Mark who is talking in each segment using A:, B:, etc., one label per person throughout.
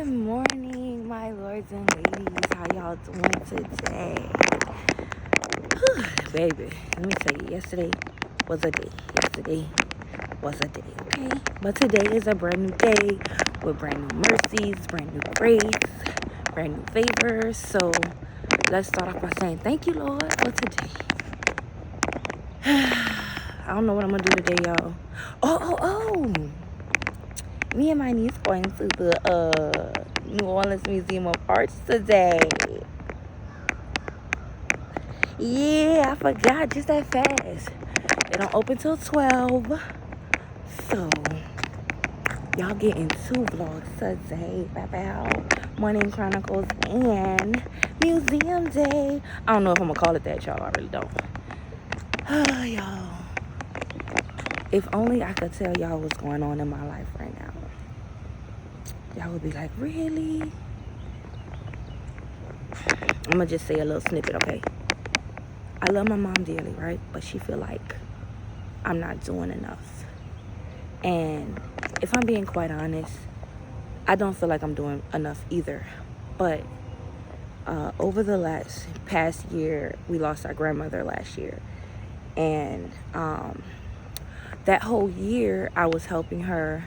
A: Good morning, my lords and ladies. How y'all doing today? Whew, baby, let me tell you, yesterday was a day. Okay? But today is a brand new day with brand new mercies, brand new grace, brand new favors. So let's start off by saying thank you, Lord, for today. I don't know what I'm going to do today, y'all. Oh. Me and my niece going to the New Orleans Museum of Arts today. Yeah, I forgot just that fast. They don't open till 12. So, y'all getting 2 vlogs today about Morning Chronicles and Museum Day. I don't know if I'm going to call it that, y'all. I really don't. Y'all. If only I could tell y'all what's going on in my life right now. Y'all would be like, really? I'm going to just say a little snippet, okay? I love my mom dearly, right? But she feel like I'm not doing enough. And if I'm being quite honest, I don't feel like I'm doing enough either. But over the past year, we lost our grandmother last year. And that whole year, I was helping her.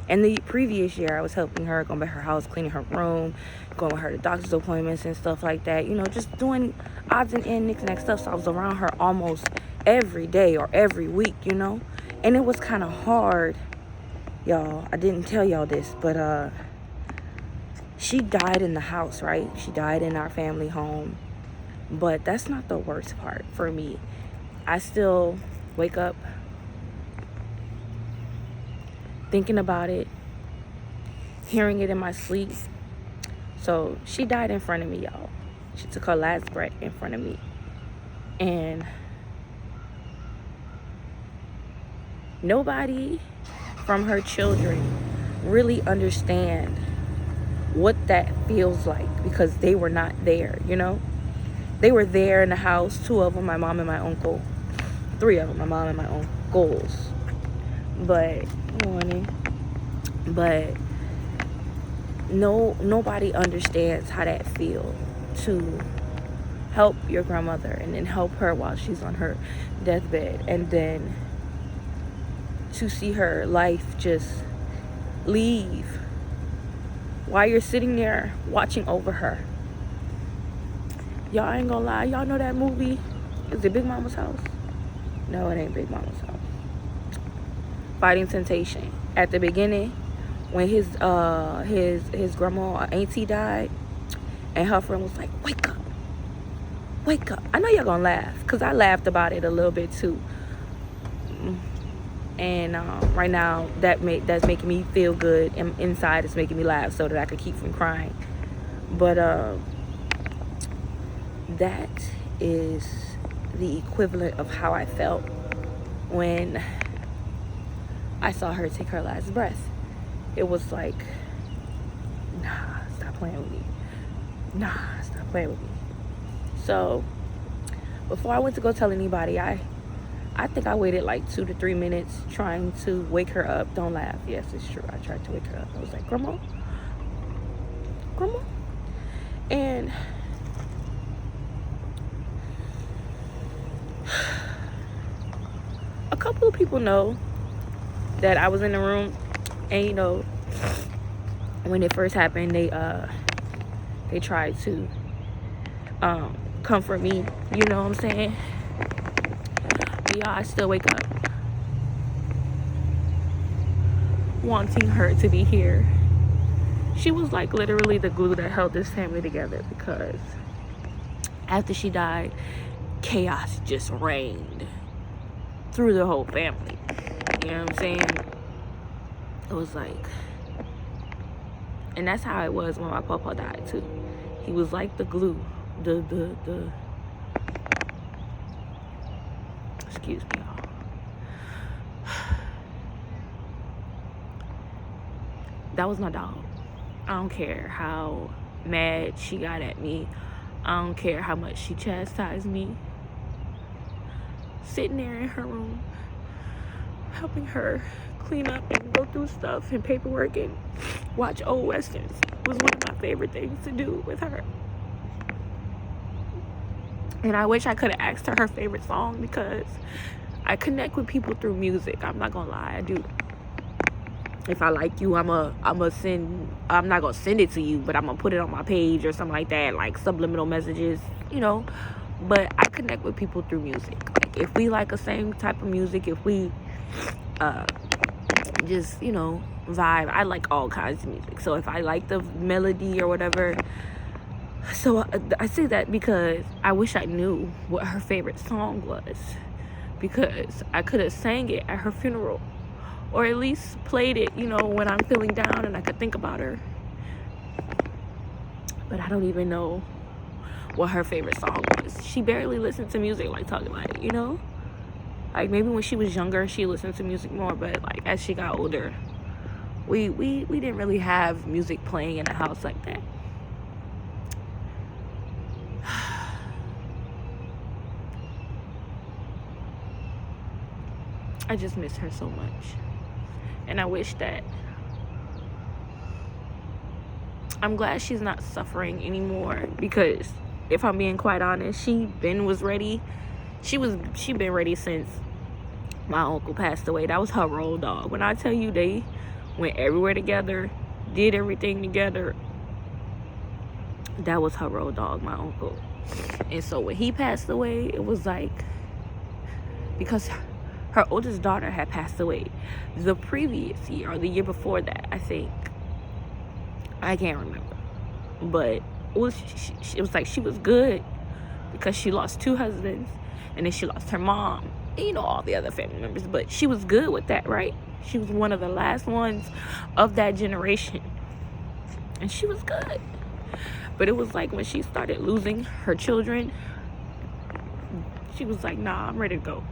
A: And the previous year, I was helping her, going by her house, cleaning her room, going with her to doctor's appointments and stuff like that. You know, just doing odds and ends, knicks-knack stuff. So I was around her almost every day or every week, you know. And it was kind of hard, y'all. I didn't tell y'all this, but she died in the house, right? She died in our family home. But that's not the worst part for me. I still wake up thinking about it, hearing it in my sleep. So she died in front of me, y'all. She took her last breath in front of me. And nobody from her children really understand what that feels like because they were not there, you know? They were there in the house, 2 of them, my mom and my uncle. 3 of them, my mom and my uncles. But nobody understands how that feels to help your grandmother and then help her while she's on her deathbed, and then to see her life just leave while you're sitting there watching over her. Y'all ain't gonna lie, y'all know that movie? Is it Big Mama's House? No, it ain't Big Mama's House. Fighting Temptation. At the beginning, when his grandma or auntie died, and her friend was like, wake up. I know y'all gonna laugh, because I laughed about it a little bit too. And right now, that's making me feel good, and inside it's making me laugh so that I could keep from crying. But that is the equivalent of how I felt when I saw her take her last breath. It was like, nah, stop playing with me. So before I went to go tell anybody, I think I waited like 2 to 3 minutes trying to wake her up. Don't laugh. Yes, it's true. I tried to wake her up. I was like, Grandma. And a couple of people know that I was in the room, and you know, when it first happened, they tried to comfort me, you know what I'm saying? But y'all, I still wake up wanting her to be here. She was like literally the glue that held this family together, because after she died, chaos just reigned through the whole family. You know what I'm saying? It was like, and that's how it was when my papa died too. He was like the glue, the excuse me, y'all. That was my dog. I don't care how mad she got at me. I don't care how much she chastised me. Sitting there in her room, helping her clean up and go through stuff and paperwork and watch old westerns was one of my favorite things to do with her. And I wish I could have asked her favorite song, because I connect with people through music. I'm not gonna lie, I do. If I like you, I'm not gonna send it to you, but I'm gonna put it on my page or something like that, like subliminal messages, you know. But I connect with people through music. Like, if we like the same type of music, if we just, you know, vibe. I like all kinds of music. So if I like the melody or whatever, so I say that because I wish I knew what her favorite song was, because I could have sang it at her funeral, or at least played it, you know, when I'm feeling down and I could think about her. But I don't even know what her favorite song was. She barely listened to music, like, talking about it, you know. Like, maybe when she was younger she listened to music more, but like as she got older, we didn't really have music playing in the house like that. I just miss her so much. And I wish that, I'm glad she's not suffering anymore, because if I'm being quite honest, she been ready since my uncle passed away. That was her road dog. When I tell you they went everywhere together, did everything together, that was her road dog, my uncle. And so when he passed away, it was like, because her oldest daughter had passed away the previous year or the year before that, I think. I can't remember. But it was like she was good because she lost 2 husbands, and then she lost her mom, and, you know, all the other family members. But she was good with that, right? She was one of the last ones of that generation, and she was good. But it was like when she started losing her children, she was like, nah, I'm ready to go.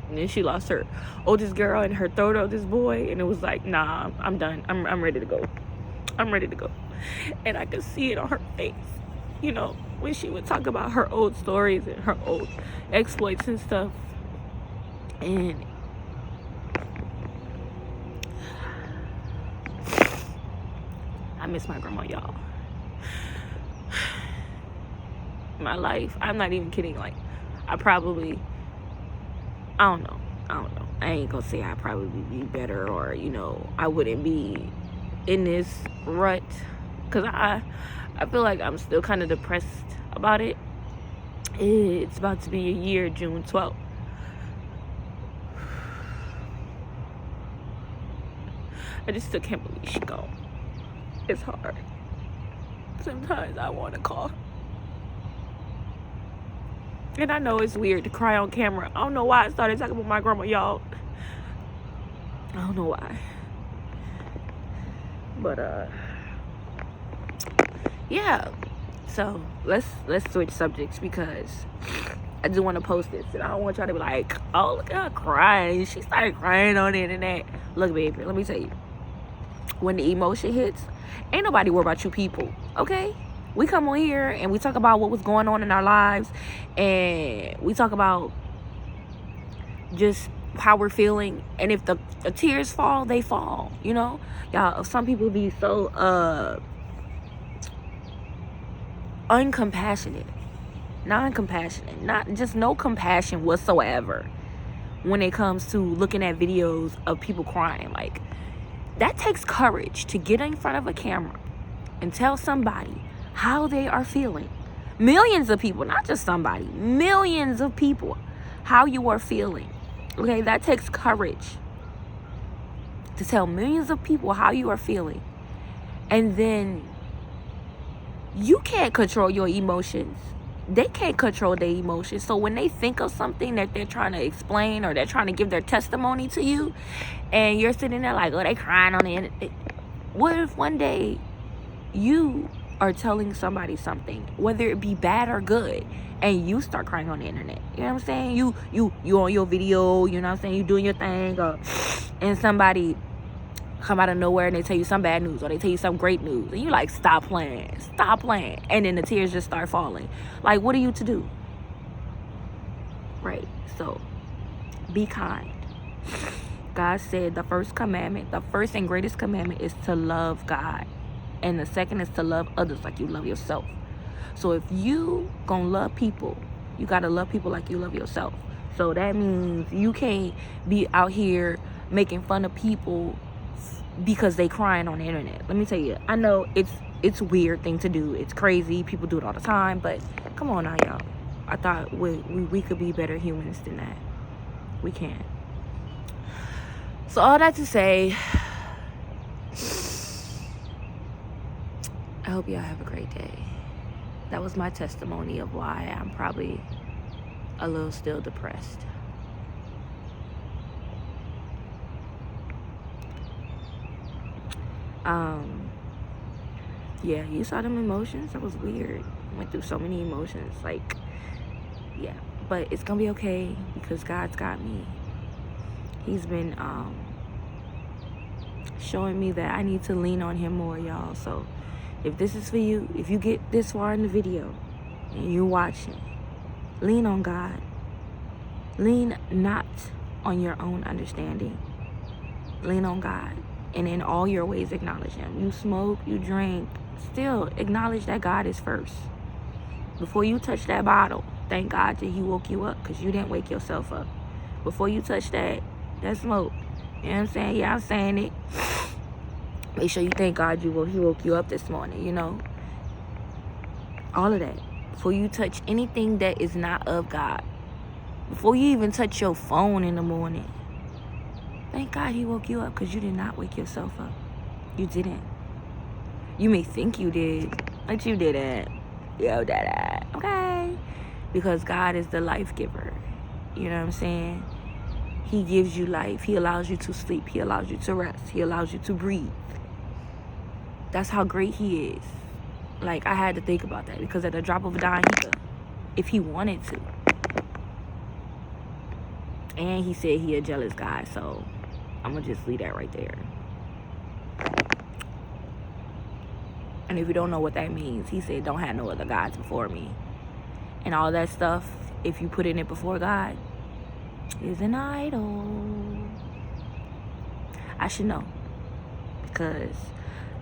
A: And then she lost her oldest girl and her third oldest boy, and it was like, nah, I'm done. I'm ready to go. I'm ready to go. And I could see it on her face, you know, when she would talk about her old stories and her old exploits and stuff. And I miss my grandma, y'all. My life, I'm not even kidding, like, I don't know. I ain't gonna say I'd probably be better, or, you know, I wouldn't be in this rut, because I feel like I'm still kind of depressed about it. It's about to be a year, June 12th. I just still can't believe she's gone. It's hard. Sometimes I want to call her. And I know it's weird to cry on camera. I don't know why I started talking about my grandma, y'all. I don't know why. But yeah. So let's switch subjects, because I just want to post this, and I don't want y'all to be like, oh, look at her crying. She started crying on the internet. Look, baby, let me tell you. When the emotion hits, ain't nobody worry about you people, okay? We come on here and we talk about what was going on in our lives, and we talk about just how we're feeling. And if the tears fall, they fall, you know? Y'all, some people be so uncompassionate, non-compassionate, not just no compassion whatsoever when it comes to looking at videos of people crying. Like, that takes courage to get in front of a camera and tell somebody how they are feeling. Millions of people, not just somebody, millions of people, how you are feeling. Okay, that takes courage to tell millions of people how you are feeling. And then you can't control your emotions. They can't control their emotions. So when they think of something that they're trying to explain, or they're trying to give their testimony to you, and you're sitting there like, oh, they crying on the internet. What if one day you are telling somebody something, whether it be bad or good, and you start crying on the internet? You know what I'm saying? You on your video, you know what I'm saying? You doing your thing, and somebody come out of nowhere and they tell you some bad news, or they tell you some great news, and you like, stop playing, and then the tears just start falling. Like, what are you to do? Right? So Be kind. God said the first and greatest commandment is to love God. And the second is to love others like you love yourself. So if you gonna love people, you gotta love people like you love yourself. So that means you can't be out here making fun of people because they crying on the internet. Let me tell you, I know it's a weird thing to do. It's crazy. People do it all the time. But come on now, y'all. I thought we could be better humans than that. We can. So all that to say, I hope y'all have a great day. That was my testimony of why I'm probably a little still depressed. Yeah, you saw them emotions. That was weird. Went through so many emotions. Like, yeah, but it's gonna be okay because God's got me. He's been showing me that I need to lean on him more, y'all. So if this is for you, if you get this far in the video and you're watching, lean on God. Lean not on your own understanding. Lean on God. And in all your ways, acknowledge him. You smoke, you drink, still acknowledge that God is first. Before you touch that bottle, thank God that he woke you up, because you didn't wake yourself up. Before you touch that smoke, you know what I'm saying? Yeah, I'm saying it. Make sure you thank God he woke you up this morning, you know? All of that. Before you touch anything that is not of God. Before you even touch your phone in the morning, thank God he woke you up, because you did not wake yourself up. You didn't. You may think you did, but you didn't. You didn't. Okay? Because God is the life giver. You know what I'm saying? He gives you life. He allows you to sleep. He allows you to rest. He allows you to breathe. That's how great he is. Like, I had to think about that, because at the drop of a dime, he could, if he wanted to. And he said he a jealous guy, so I'm gonna just leave that right there. And if you don't know what that means, he said don't have no other gods before me. And all that stuff, if you put it before God, is an idol. I should know, because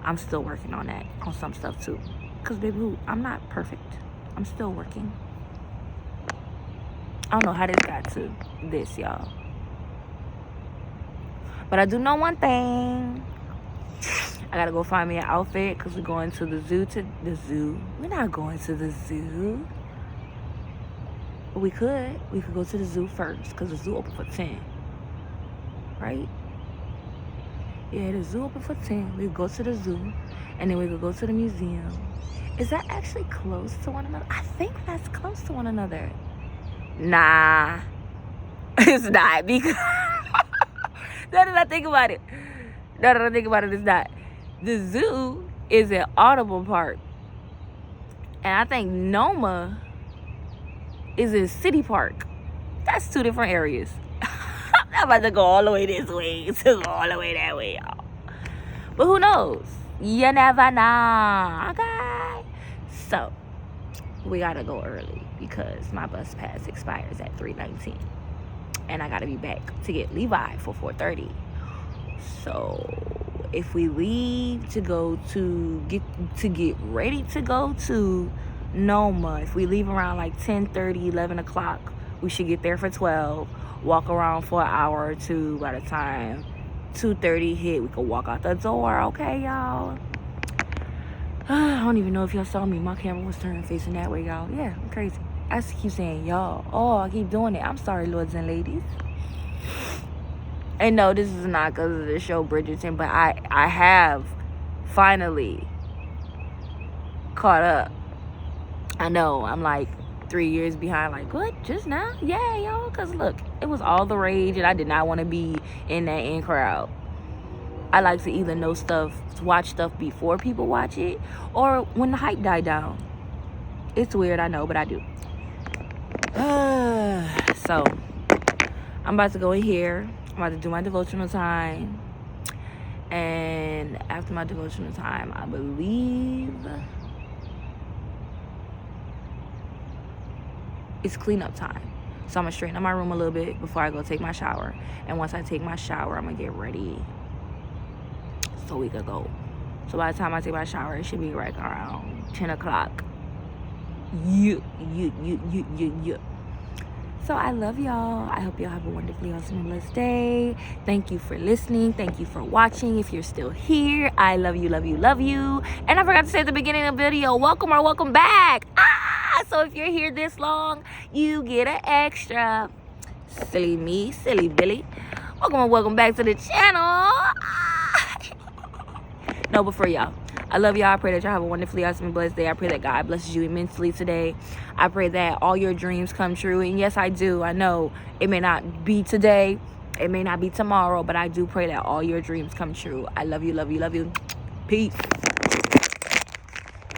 A: I'm still working on that, on some stuff too. Because baby, I'm not perfect. I'm still working. I don't know how this got to this, y'all. But I do know one thing. I gotta go find me an outfit, because we're going to the zoo. We're not going to the zoo. But we could go to the zoo first, because the zoo open for 10. Right? Yeah, the zoo open for 10. We go to the zoo, and then we could go to the museum. Is that actually close to one another? I think that's close to one another. Nah. It's not, because now that I think about it, it's not. The zoo is an Audible Park. And I think Noma is in City Park. That's two different areas. I'm not about to go all the way this way to go all the way that way, y'all. But who knows? You never know. Okay? So, we gotta go early, because my bus pass expires at 3:19. And I gotta be back to get Levi for 4:30. So if we leave to go to get ready to go to Noma, if we leave around like 10:30, 11 o'clock, we should get there for 12. Walk around for an hour or two. By the time 2:30 hit, we could walk out the door. Okay, y'all? I don't even know if y'all saw me. My camera was turned facing that way, y'all. Yeah, I'm crazy. I keep saying y'all. Oh, I keep doing it. I'm sorry, lords and ladies. And no, this is not because of the show Bridgerton, but I have finally caught up. I know, I'm like 3 years behind. Like, what? Just now? Yeah, y'all. Because look, it was all the rage, and I did not want to be in that in crowd. I like to either know stuff, watch stuff before people watch it, or when the hype died down. It's weird, I know, but I do. So, I'm about to go in here. I'm about to do my devotional time. And after my devotional time, I believe it's cleanup time. So I'm going to straighten up my room a little bit before I go take my shower. And once I take my shower, I'm going to get ready so we could go. So by the time I take my shower, it should be right around 10 o'clock. Yeah. So I love y'all. I hope y'all have a wonderfully awesome and blessed day. Thank you for listening. Thank you for watching. If you're still here, I love you, love you, love you. And I forgot to say at the beginning of the video, welcome or welcome back. So if you're here this long, you get an extra. Silly me, silly Billy. Welcome or welcome back to the channel. No, but for y'all, I love y'all. I pray that y'all have a wonderfully awesome and blessed day. I pray that God blesses you immensely today. I pray that all your dreams come true. And yes, I do. I know it may not be today. It may not be tomorrow. But I do pray that all your dreams come true. I love you, love you, love you. Peace.